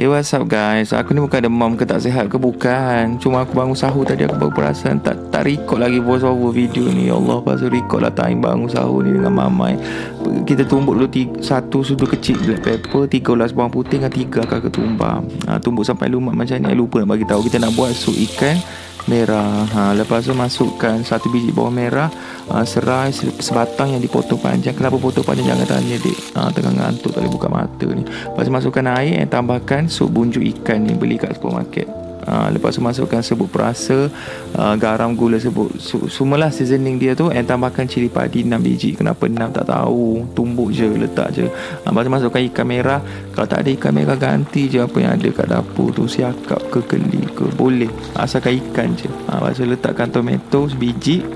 Hey, what's up guys? Aku ni bukan demam ke tak sihat ke, bukan. Cuma aku bangun sahur tadi, aku baru perasan tak record lagi voice over video ni. Ya Allah, pasal record lah time bangun sahur ni dengan mamai. Kita tumbuk dulu satu sudu kecil black pepper, 3 ulas bawang putih dengan 3 akar ketumbar. Tumbuk sampai lumat macam ni. Lupa nak bagi tahu, kita nak buat sup ikan merah. Lepas tu masukkan 1 biji bawang merah, serai sebatang yang dipotong panjang. Kenapa potong panjang jangan tanya dek. Tengah ngantuk tak boleh buka mata ni. Lepas tu masukkan air, tambahkan sup bunjuk ikan ni beli kat supermarket. Lepas tu masukkan serbuk perasa, garam, gula, serbuk semualah seasoning dia tu, and tambahkan cili padi 6 biji. Kenapa 6 tak tahu, tumbuk je, letak je. Lepas tu masukkan ikan merah. Kalau tak ada ikan merah, ganti je apa yang ada kat dapur tu, siakap ke keli ke, boleh, asalkan ikan je. Lepas tu letakkan tomato sebiji.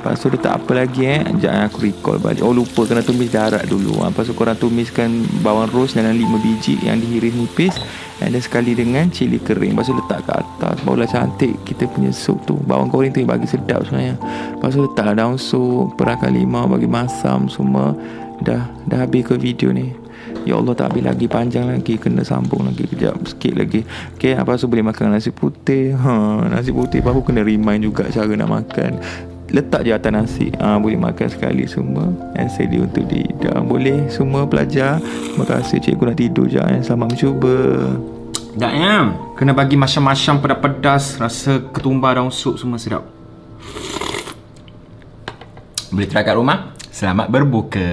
Lepas tu letak apa lagi Sekejap aku recall balik. Lupa kena tumis darat dulu. Lepas tu korang tumiskan bawang ros dalam 5 biji yang dihiris nipis, dan sekali dengan cili kering. Lepas tu letak kat atas. Barulah cantik kita punya sup tu. Bawang goreng tu yang bagi sedap sebenarnya. Lepas tu letak daun sup, perahkan limau, bagi masam semua. Dah habis ke video ni? Ya Allah, tak habis lagi, panjang lagi, kena sambung lagi kejap sikit lagi. Okay, lepas tu boleh makan nasi putih. Nasi putih baru kena remind juga cara nak makan. Letak je atas nasi, boleh makan sekali semua. And sedia untuk dihidang. Boleh semua belajar. Terima kasih, cikgu nak tidur je. Selamat mencuba. Tak kena bagi macam-macam pedas-pedas. Rasa ketumbar daun sup semua sedap. Boleh try kat rumah. Selamat berbuka.